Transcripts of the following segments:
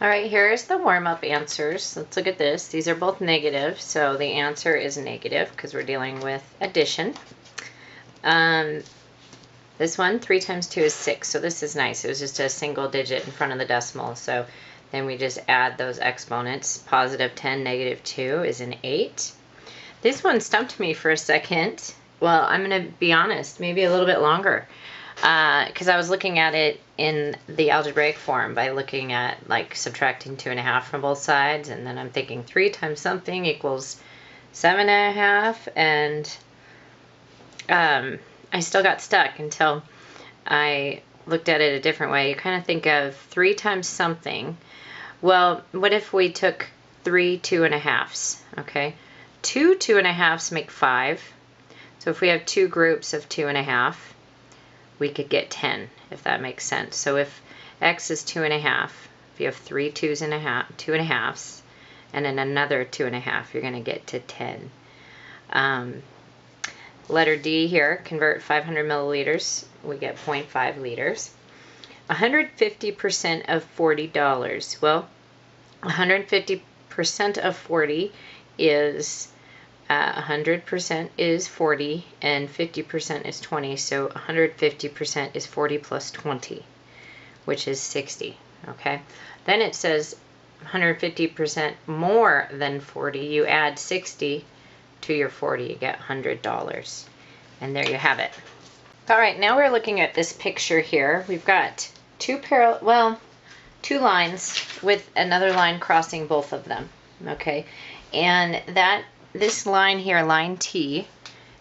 All right, here's the warm-up answers. Let's look at this. These are both negative, so the answer is negative because we're dealing with addition. This one, 3 times 2 is 6, so this is nice. It was just a single digit in front of the decimal, so then we just add those exponents. Positive 10, negative 2 is an 8. This one stumped me for a second. Well, I'm going to be honest, maybe a little bit longer, because I was looking at it in the algebraic form by looking at like subtracting 2.5 from both sides, and then I'm thinking 3 times something equals 7.5, and I still got stuck until I looked at it a different way. You kind of think of 3 times something. Well, what if we took 3 2.5s? Okay, 2 2.5s make 5. So if we have 2 groups of 2.5, we could get 10, if that makes sense. So if x is 2.5, if you have 3 2.5s, and then another 2.5, you're going to get to 10. Letter D here, convert 500 milliliters, we get 0.5 liters. 150% of $40. Well, 150% of 40 is 100% is 40 and 50% is 20, so 150% is 40 plus 20, which is 60, okay? Then it says 150% more than 40, you add 60 to your 40, you get $100, and there you have it. All right, now we're looking at this picture here. We've got two lines with another line crossing both of them, okay? And this line here, line T,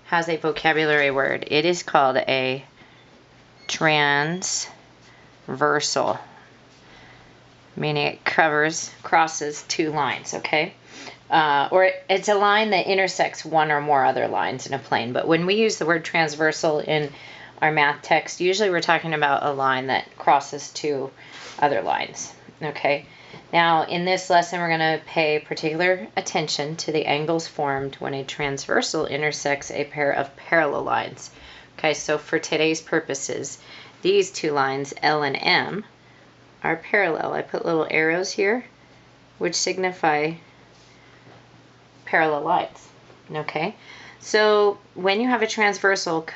has a vocabulary word. It is called a transversal, meaning it crosses 2 lines, okay? Or it's a line that intersects one or more other lines in a plane. But when we use the word transversal in our math text, usually we're talking about a line that crosses 2 other lines, okay? Now, in this lesson, we're going to pay particular attention to the angles formed when a transversal intersects a pair of parallel lines. Okay, so for today's purposes, these 2 lines, L and M, are parallel. I put little arrows here, which signify parallel lines, okay? So when you have a transversal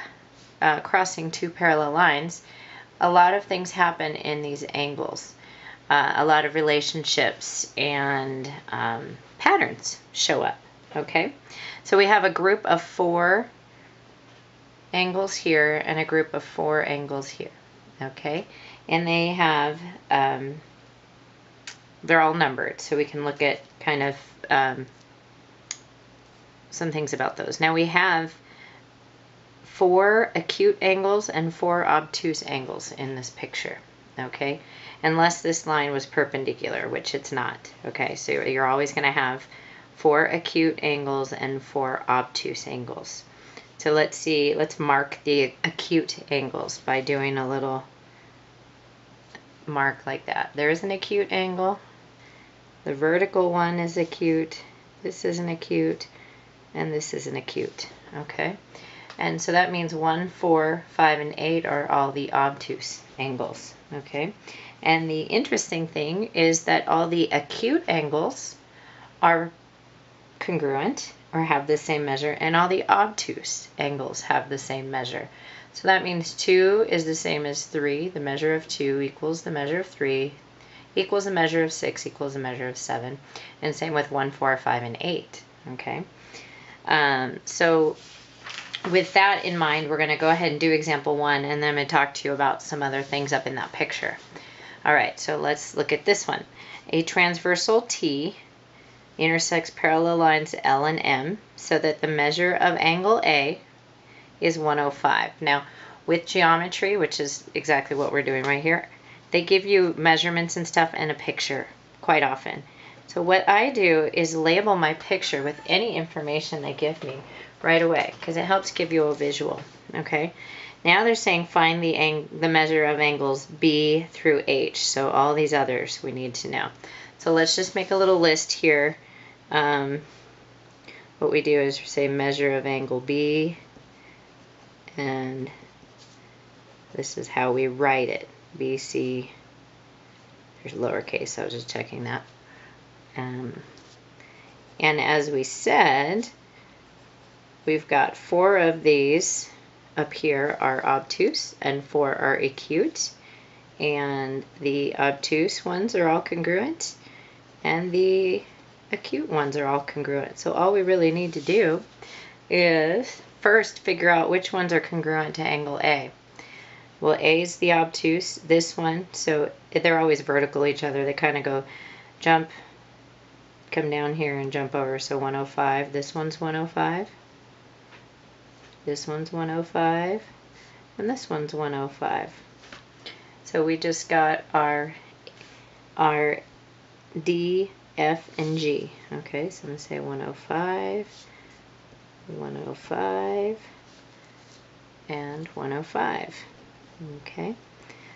crossing 2 parallel lines, a lot of things happen in these angles. A lot of relationships and patterns show up, okay? So we have a group of 4 angles here and a group of 4 angles here, okay? And they have, they're all numbered, so we can look at kind of some things about those. Now we have 4 acute angles and 4 obtuse angles in this picture, okay? Unless this line was perpendicular, which it's not, okay? So you're always going to have 4 acute angles and 4 obtuse angles. So let's mark the acute angles by doing a little mark like that. There's an acute angle. The vertical one is acute. This is an acute, and this is an acute, okay? And so that means 1, 4, 5, and 8 are all the obtuse angles, okay? And the interesting thing is that all the acute angles are congruent or have the same measure, and all the obtuse angles have the same measure. So that means 2 is the same as 3. The measure of 2 equals the measure of 3, equals the measure of 6, equals the measure of 7. And same with 1, 4, 5, and 8, okay? So with that in mind, we're going to go ahead and do example 1, and then I'm going to talk to you about some other things up in that picture. All right, so let's look at this one. A transversal T intersects parallel lines L and M so that the measure of angle A is 105. Now, with geometry, which is exactly what we're doing right here, they give you measurements and stuff and a picture quite often. So what I do is label my picture with any information they give me right away, because it helps give you a visual, okay? Now they're saying find the measure of angles B through H, so all these others we need to know. So let's just make a little list here. What we do is say measure of angle B, and this is how we write it, BC There's lowercase, I was just checking that. And as we said, we've got 4 of these up here are obtuse and 4 are acute. And the obtuse ones are all congruent and the acute ones are all congruent. So all we really need to do is first figure out which ones are congruent to angle A. Well, A is the obtuse, this one, so they're always vertical each other. They kind of go jump, come down here and jump over. So 105, this one's 105, this one's 105, and this one's 105. So we just got our D, F, and G. Okay, so I'm going to say 105, 105, and 105. Okay,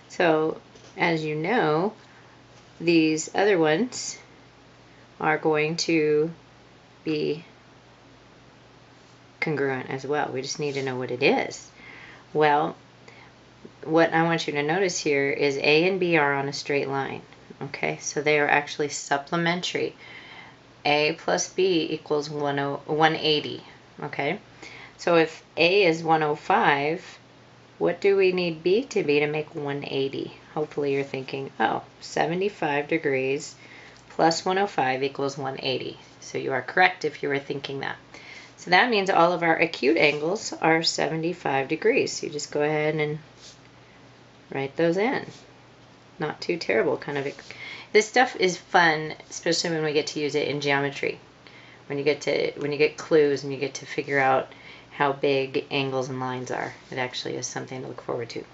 so as you know, these other ones are going to be congruent as well. We just need to know what it is. Well, what I want you to notice here is A and B are on a straight line. Okay, so they are actually supplementary. A plus B equals 180. Okay, so if A is 105, what do we need B to be to make 180? Hopefully you're thinking, oh, 75 degrees plus 105 equals 180. So you are correct if you were thinking that. So that means all of our acute angles are 75 degrees. So you just go ahead and write those in. Not too terrible, kind of. This stuff is fun, especially when we get to use it in geometry. When you get clues and you get to figure out how big angles and lines are. It actually is something to look forward to.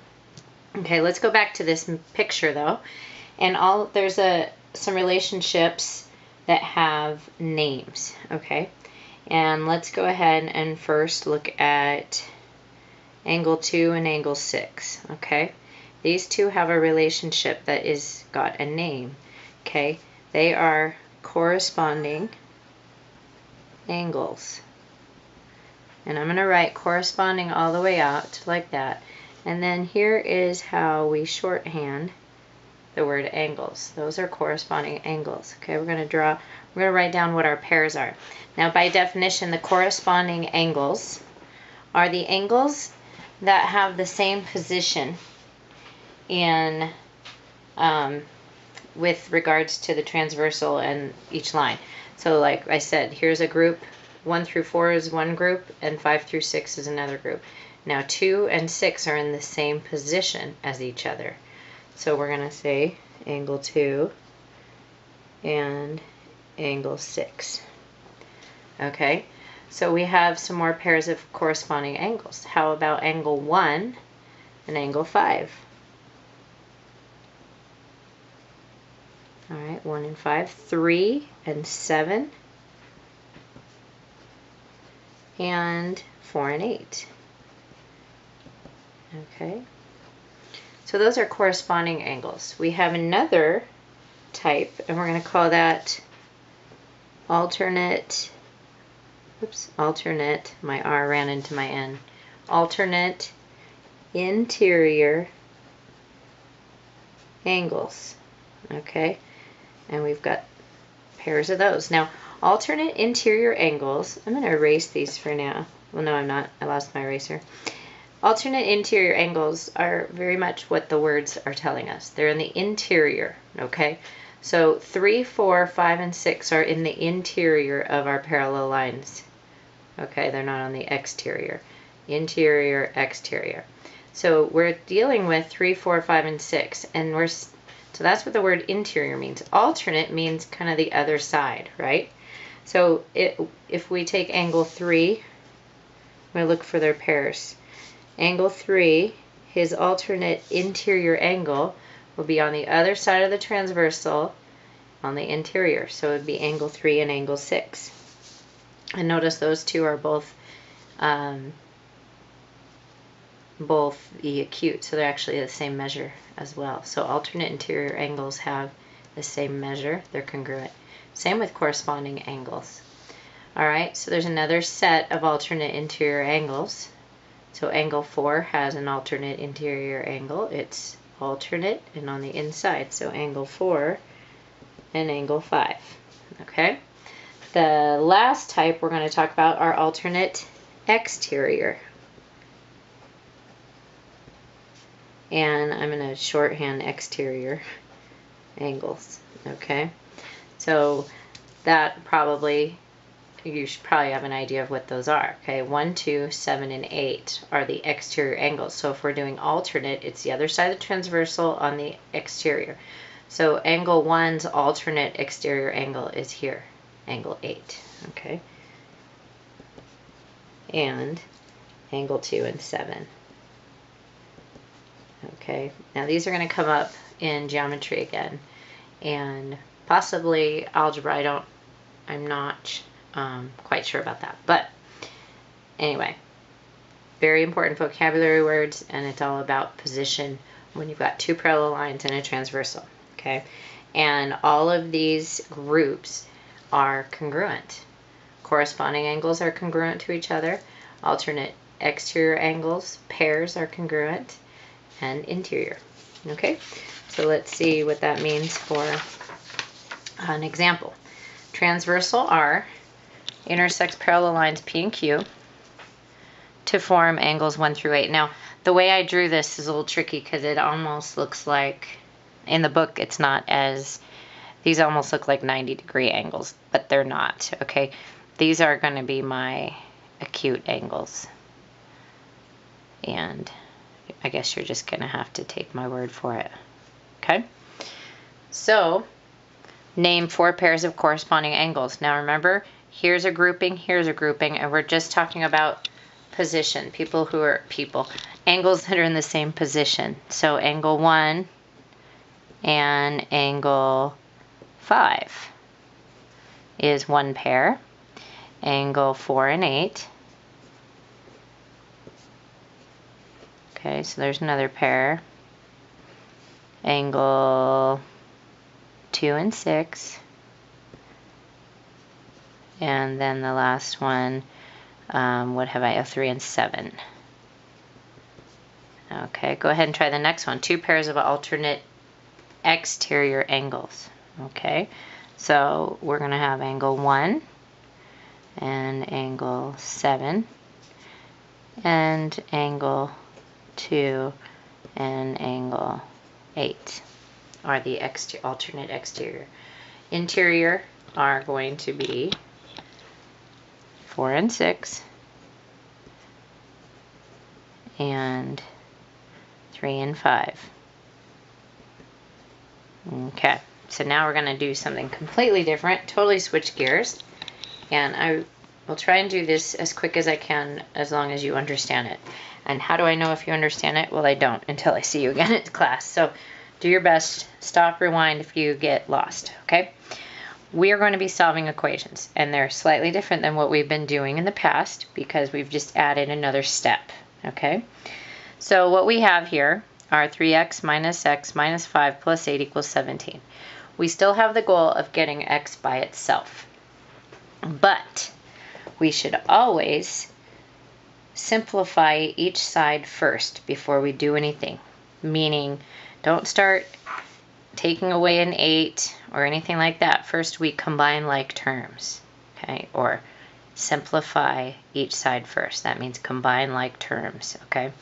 Okay, let's go back to this picture though. And there's some relationships that have names, okay? And let's go ahead and first look at angle 2 and angle 6, okay? These two have a relationship that is got a name, okay? They are corresponding angles. And I'm going to write corresponding all the way out like that. And then here is how we shorthand the word angles. Those are corresponding angles. Okay, we're going to write down what our pairs are. Now, by definition, the corresponding angles are the angles that have the same position in with regards to the transversal and each line. So like I said, here's a group. 1 through 4 is one group, and 5 through 6 is another group. Now 2 and 6 are in the same position as each other. So we're going to say angle 2 and angle 6. Okay, so we have some more pairs of corresponding angles. How about angle 1 and angle 5? All right, 1 and 5, 3 and 7, and 4 and 8. Okay, so those are corresponding angles. We have another type, and we're going to call that alternate, my R ran into my N, alternate interior angles. Okay, and we've got pairs of those. Now, alternate interior angles, I'm going to erase these for now. Well, no, I'm not. I lost my eraser. Alternate interior angles are very much what the words are telling us. They're in the interior, okay? So 3, 4, 5, and 6 are in the interior of our parallel lines. Okay, they're not on the exterior. Interior, exterior. So we're dealing with 3, 4, 5, and 6, and so that's what the word interior means. Alternate means kind of the other side, right? So if we take angle 3, we look for their pairs. Angle 3, his alternate interior angle will be on the other side of the transversal on the interior. So it would be angle 3 and angle 6. And notice those two are both the acute, so they're actually the same measure as well. So alternate interior angles have the same measure. They're congruent. Same with corresponding angles. All right, so there's another set of alternate interior angles. So angle 4 has an alternate interior angle. It's alternate and on the inside. So angle 4 and angle 5. Okay. The last type we're going to talk about are alternate exterior. And I'm going to shorthand exterior angles. Okay. So that probably, you should probably have an idea of what those are. Okay, 1, 2, 7, and 8 are the exterior angles. So if we're doing alternate, it's the other side of the transversal on the exterior. So angle 1's alternate exterior angle is here, angle 8. Okay, and angle 2 and 7. Okay, now these are going to come up in geometry again, and possibly algebra. I'm not quite sure about that, but anyway, very important vocabulary words, and it's all about position when you've got two parallel lines and a transversal. Okay, and all of these groups are congruent. Corresponding angles are congruent to each other. Alternate exterior angles, pairs, are congruent, and interior. Okay, so let's see what that means for an example. Transversal R intersects parallel lines P and Q to form angles 1 through 8. Now, the way I drew this is a little tricky because it almost looks like, in the book, it's not as, these almost look like 90-degree angles, but they're not, okay? These are going to be my acute angles. And I guess you're just going to have to take my word for it, okay? So, name 4 pairs of corresponding angles. Now remember, here's a grouping, and we're just talking about position, angles that are in the same position. So angle 1 and angle 5 is one pair. Angle 4 and 8. Okay, so there's another pair. Angle 2 and 6. And then the last one, what have I? 3 and 7. Okay, go ahead and try the next one. 2 pairs of alternate exterior angles. Okay, so we're going to have angle 1 and angle 7 and angle 2 and angle 8 are the alternate exterior. Interior are going to be 4 and 6 and 3 and 5. Okay, so now we're going to do something completely different, totally switch gears, and I will try and do this as quick as I can as long as you understand it. And how do I know if you understand it? Well, I don't until I see you again in class. So do your best, stop, rewind if you get lost, okay? We are going to be solving equations, and they're slightly different than what we've been doing in the past because we've just added another step, okay? So what we have here are 3x minus x minus 5 plus 8 equals 17. We still have the goal of getting x by itself, but we should always simplify each side first before we do anything, meaning don't start taking away an 8 or anything like that. First we combine like terms, okay, or simplify each side first. That means combine like terms, okay?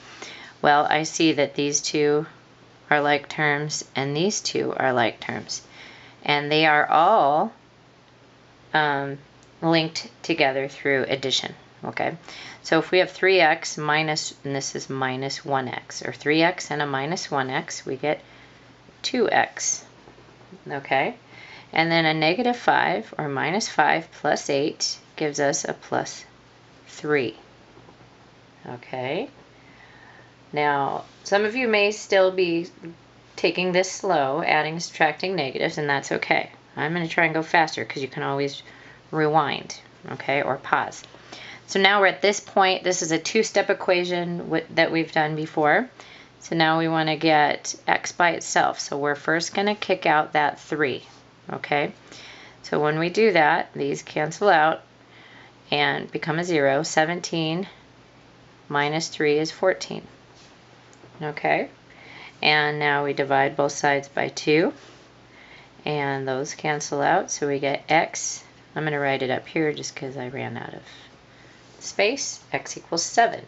Well, I see that these two are like terms and these two are like terms, and they are all linked together through addition, okay? So if we have 3x minus, and this is minus 1x, or 3x and a minus 1x, we get 2x, okay? And then a negative 5 or minus 5 plus 8 gives us a plus 3, okay? Now, some of you may still be taking this slow, adding, subtracting negatives, and that's okay. I'm going to try and go faster because you can always rewind, okay, or pause. So now we're at this point. This is a two-step equation that we've done before. So now we want to get x by itself. So we're first going to kick out that 3, okay? So when we do that, these cancel out and become a 0. 17 minus 3 is 14, okay? And now we divide both sides by 2. And those cancel out, so we get x. I'm going to write it up here just because I ran out of space. X equals 7.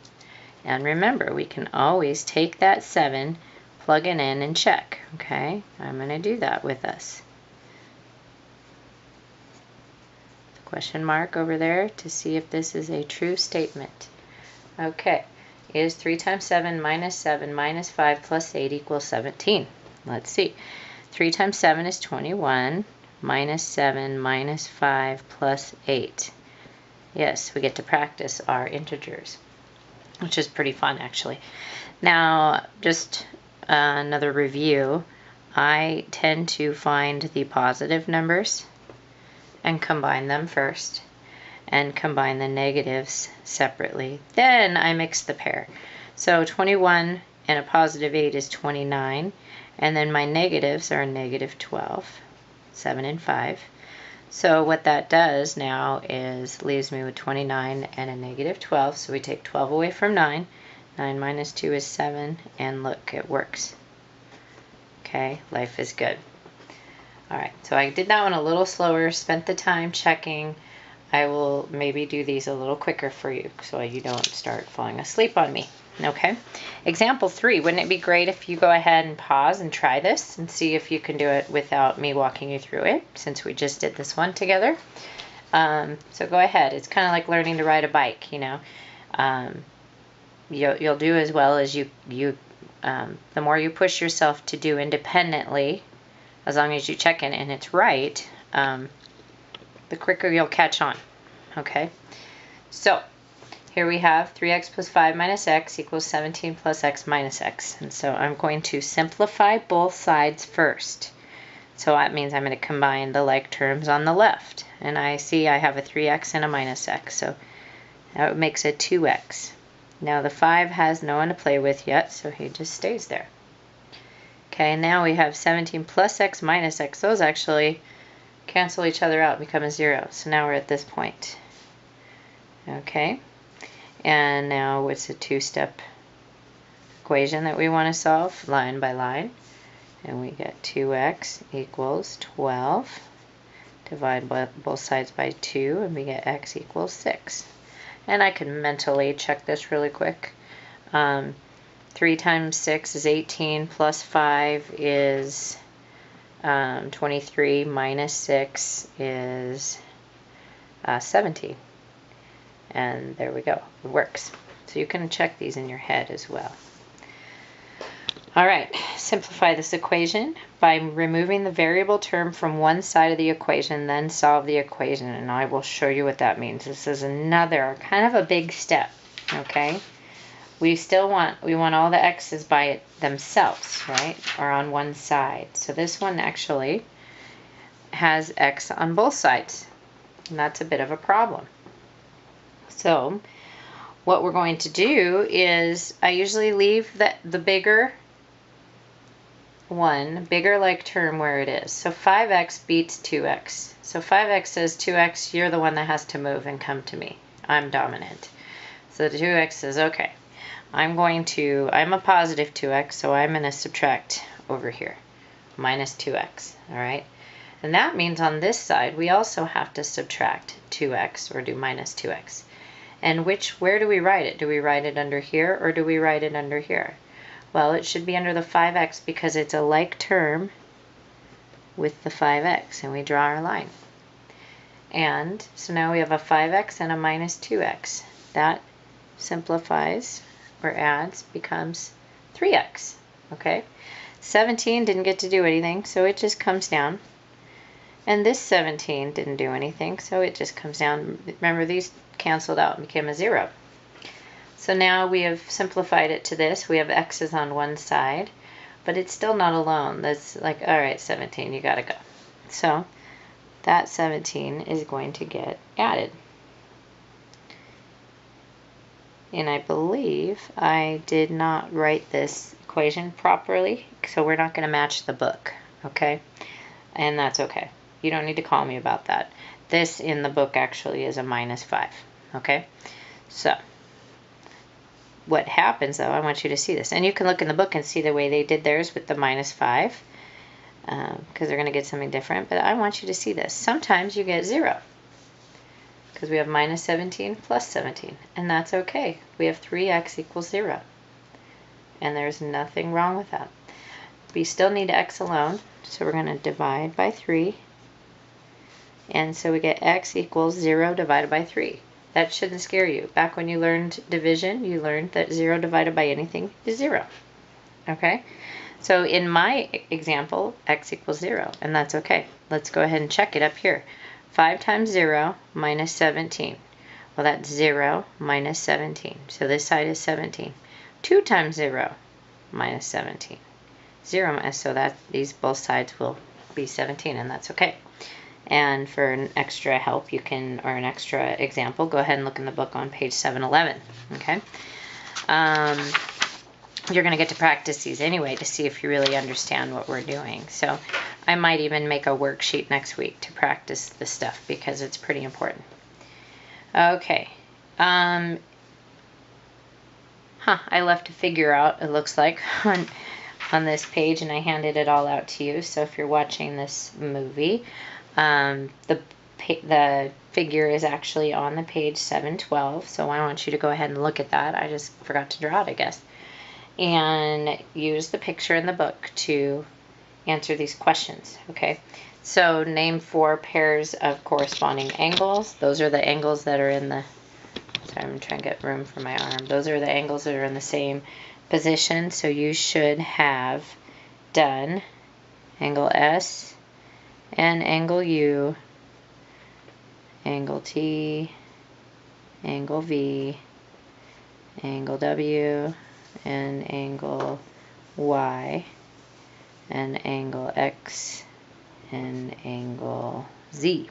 And remember, we can always take that 7, plug it in, and check. Okay, I'm going to do that with us. The question mark over there to see if this is a true statement. Okay, is 3 times 7 minus 5 plus 8 equals 17? Let's see. 3 times 7 is 21, minus 7 minus 5 plus 8. Yes, we get to practice our integers, which is pretty fun actually. Now, just another review. I tend to find the positive numbers and combine them first, and combine the negatives separately. Then I mix the pair. So 21 and a positive 8 is 29, and then my negatives are negative 12, 7 and 5. So what that does now is leaves me with 29 and a negative 12. So we take 12 away from 9. 9 minus 2 is 7, and look, it works. Okay, life is good. All right, so I did that one a little slower, spent the time checking. I will maybe do these a little quicker for you so you don't start falling asleep on me. Okay, example 3. Wouldn't it be great if you go ahead and pause and try this and see if you can do it without me walking you through it, since we just did this one together? So go ahead. It's kind of like learning to ride a bike, you know. You'll do as well as the more you push yourself to do independently, as long as you check it and it's right, the quicker you'll catch on. Okay, so here we have 3x plus 5 minus x equals 17 plus x minus x. And so I'm going to simplify both sides first. So that means I'm going to combine the like terms on the left. And I see I have a 3x and a minus x. So that makes a 2x. Now the 5 has no one to play with yet, so he just stays there. Okay, now we have 17 plus x minus x. Those actually cancel each other out, become a 0. So now we're at this point. Okay, and now it's a two-step equation that we want to solve line by line. And we get 2x equals 12. Divide both sides by 2, and we get x equals 6. And I can mentally check this really quick. 3 times 6 is 18, plus 5 is 23, minus 6 is 17. And there we go. It works. So you can check these in your head as well. All right, simplify this equation by removing the variable term from one side of the equation, then solve the equation, and I will show you what that means. This is another kind of a big step, okay? We want all the x's by themselves, right, or on one side. So this one actually has x on both sides, and that's a bit of a problem. So what we're going to do is I usually leave the bigger like term where it is. So 5x beats 2x. So 5x says 2x, you're the one that has to move and come to me. I'm dominant. So the 2x says, okay, I'm a positive 2x, so I'm going to subtract over here, minus 2x, all right? And that means on this side, we also have to subtract 2x, or do minus 2x. And where do we write it? Do we write it under here, or do we write it under here? Well, it should be under the 5x because it's a like term with the 5x, and we draw our line. And so now we have a 5x and a minus 2x. That simplifies or adds, becomes 3x, okay? 17 didn't get to do anything, so it just comes down. And this 17 didn't do anything, so it just comes down. Remember, these canceled out and became a 0. So now we have simplified it to this. We have x's on one side, but it's still not alone. That's like, all right, 17, you gotta go. So that 17 is going to get added. And I believe I did not write this equation properly, so we're not going to match the book, okay? And that's okay. You don't need to call me about that. This in the book actually is a minus 5, okay? So what happens, though, I want you to see this. And you can look in the book and see the way they did theirs with the -5, because they're going to get something different. But I want you to see this. Sometimes you get 0, because we have -17 plus 17, and that's okay. We have 3x equals 0, and there's nothing wrong with that. We still need x alone, so we're going to divide by 3, and so we get x equals 0 divided by 3. That shouldn't scare you. Back when you learned division, you learned that 0 divided by anything is 0. Okay? So in my example, x equals 0, and that's okay. Let's go ahead and check it up here. 5 times 0 minus 17. Well, that's 0 minus 17. So this side is 17. 2 times 0 minus 17. 0 minus, so that these both sides will be 17, and that's okay. And for an extra help, you can, or an extra example, go ahead and look in the book on page 711. Okay? You're going to get to practice these anyway to see if you really understand what we're doing. So I might even make a worksheet next week to practice this stuff because it's pretty important. Okay. I left a figure out, it looks like, on this page, and I handed it all out to you. So if you're watching this movie, the figure is actually on the page 712, so I want you to go ahead and look at that. I just forgot to draw it, I guess. And use the picture in the book to answer these questions, okay? So name 4 pairs of corresponding angles. Those are the angles that are in the, sorry, I'm trying to get room for my arm. Those are the angles that are in the same position, so you should have done angle S and angle U, angle T, angle V, angle W, and angle Y, and angle X, and angle Z.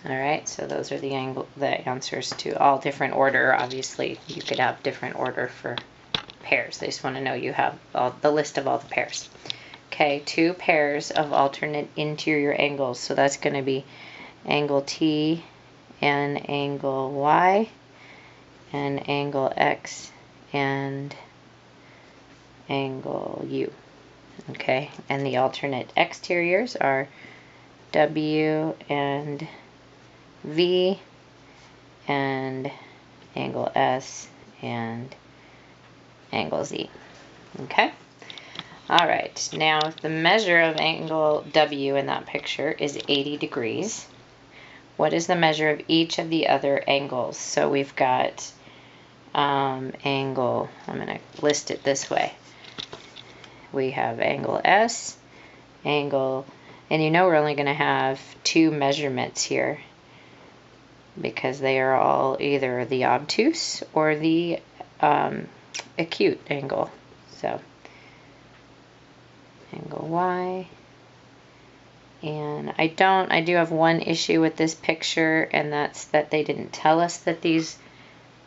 Alright, so those are the answers to all different order. Obviously, you could have different order for pairs. I just want to know you have the list of all the pairs. Okay, 2 pairs of alternate interior angles. So that's going to be angle T and angle Y, and angle X and angle U. Okay, and the alternate exteriors are W and V, and angle S and angle Z. Okay? Alright, now if the measure of angle W in that picture is 80 degrees, what is the measure of each of the other angles? So we've got angle, I'm going to list it this way. We have angle S, angle, and you know we're only going to have 2 measurements here because they are all either the obtuse or the acute angle. So angle Y, and I do have one issue with this picture, and that's that they didn't tell us that these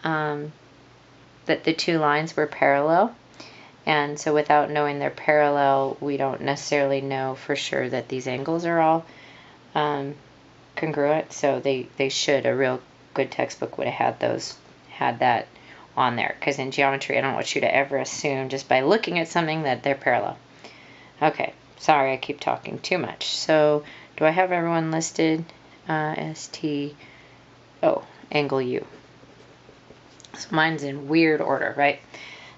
that the 2 lines were parallel, and so without knowing they're parallel, we don't necessarily know for sure that these angles are all congruent. So they should, a real good textbook would have had that on there, because in geometry I don't want you to ever assume just by looking at something that they're parallel. Okay, sorry, I keep talking too much. So do I have everyone listed? Angle U. So mine's in weird order, right?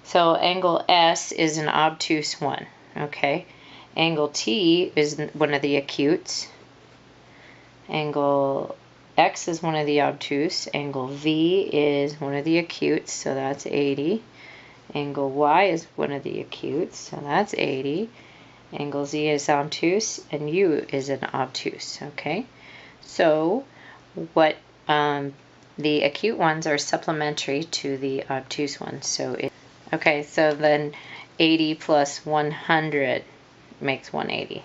So angle S is an obtuse one, okay? Angle T is one of the acutes. Angle X is one of the obtuse. Angle V is one of the acutes, so that's 80. Angle Y is one of the acutes, so that's 80. Angle Z is obtuse, and U is an obtuse, okay? So what the acute ones are supplementary to the obtuse ones. So okay, so then 80 plus 100 makes 180.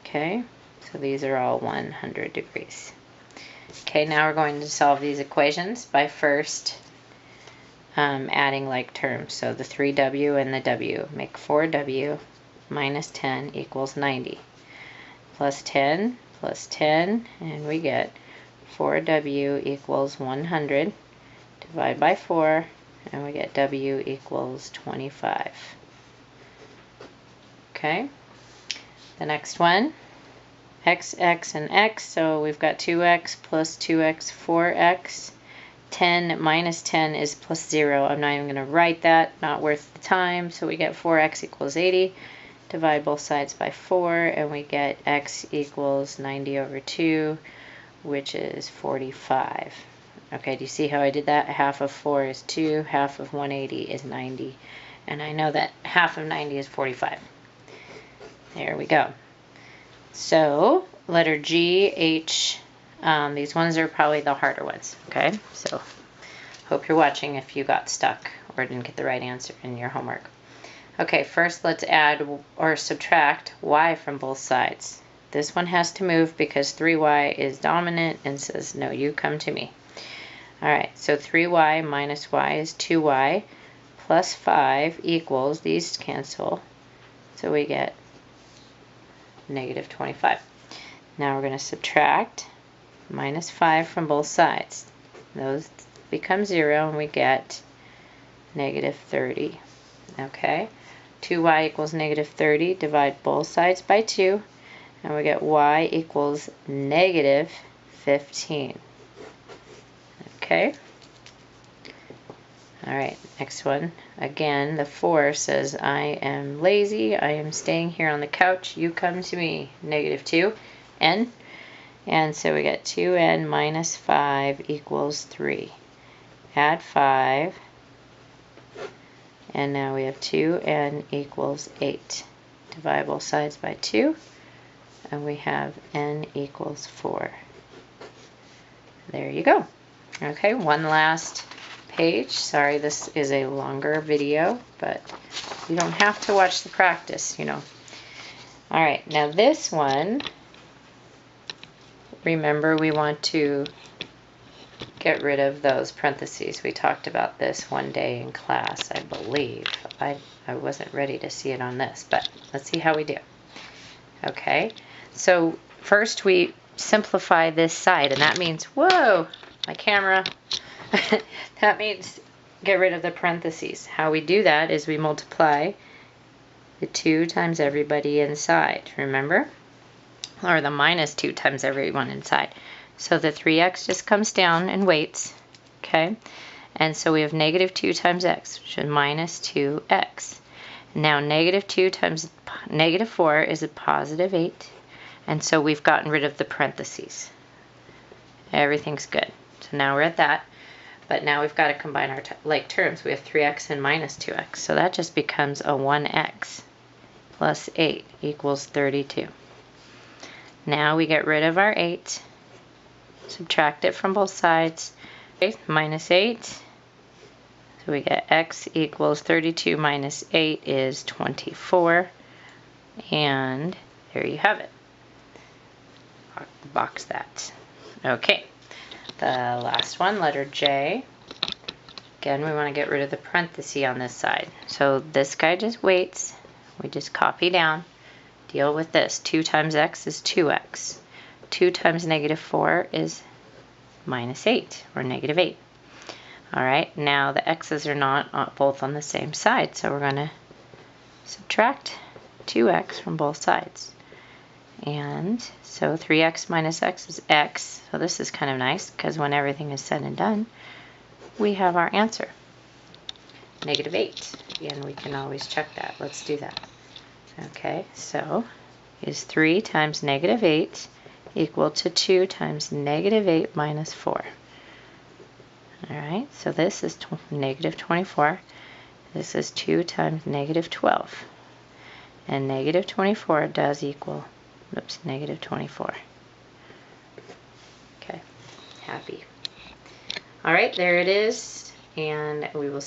Okay, so these are all 100 degrees. Okay, now we're going to solve these equations by first adding like terms. So the 3W and the W make 4W minus 10 equals 90. Plus 10, and we get 4W equals 100. Divide by 4, and we get W equals 25. Okay, the next one, x, x, and x, so we've got 2x plus 2x, 4x. 10 minus 10 is plus 0. I'm not even going to write that, not worth the time. So we get 4x equals 80. Divide both sides by 4, and we get x equals 90 over 2, which is 45. Okay, do you see how I did that? Half of 4 is 2, half of 180 is 90, and I know that half of 90 is 45. There we go. So, letter G, H, these ones are probably the harder ones, okay? So, hope you're watching if you got stuck or didn't get the right answer in your homework. Okay, first let's add or subtract y from both sides. This one has to move because 3y is dominant and says, no, you come to me. All right, so 3y minus y is 2y plus 5 equals, these cancel, so we get negative 25. Now we're going to subtract minus 5 from both sides. Those become 0, and we get negative 30. Okay, 2y equals negative 30. Divide both sides by 2, and we get y equals negative 15. Okay. All right, next one. Again, the 4 says, I am lazy. I am staying here on the couch. You come to me. Negative 2n. And so we get 2n minus 5 equals 3. Add 5. And now we have 2n equals 8. Divide both sides by 2. And we have n equals 4. There you go. Okay, one last page. Sorry, this is a longer video, but you don't have to watch the practice, you know. All right, now this one, remember we want to get rid of those parentheses. We talked about this one day in class, I believe. I wasn't ready to see it on this, but let's see how we do. Okay, so first we simplify this side, and that means, whoa, my camera. That means get rid of the parentheses. How we do that is we multiply the 2 times everybody inside, remember? Or the minus 2 times everyone inside. So the 3x just comes down and waits, okay? And so we have negative 2 times x, which is minus 2x. Now negative 2 times negative 4 is a positive 8. And so we've gotten rid of the parentheses. Everything's good. So now we're at that. But now we've got to combine our like terms. We have 3x and minus 2x. So that just becomes a 1x plus 8 equals 32. Now we get rid of our 8. Subtract it from both sides. Okay, minus 8. So we get x equals 32 minus 8 is 24. And there you have it. Box that. Okay. The last one, letter J. Again, we want to get rid of the parenthesis on this side. So this guy just waits. We just copy down. Deal with this. 2 times x is 2x. 2 times negative 4 is minus 8, or negative 8. All right, now the x's are not both on the same side, so we're going to subtract 2x from both sides. And so 3x minus x is x. So this is kind of nice because when everything is said and done, we have our answer. Negative 8. And we can always check that. Let's do that. Okay, so is 3 times negative 8 equal to 2 times negative 8 minus 4. All right, so this is negative 24. This is 2 times negative 12. And negative 24 does equal negative 24. Okay, happy. All right, there it is, and we will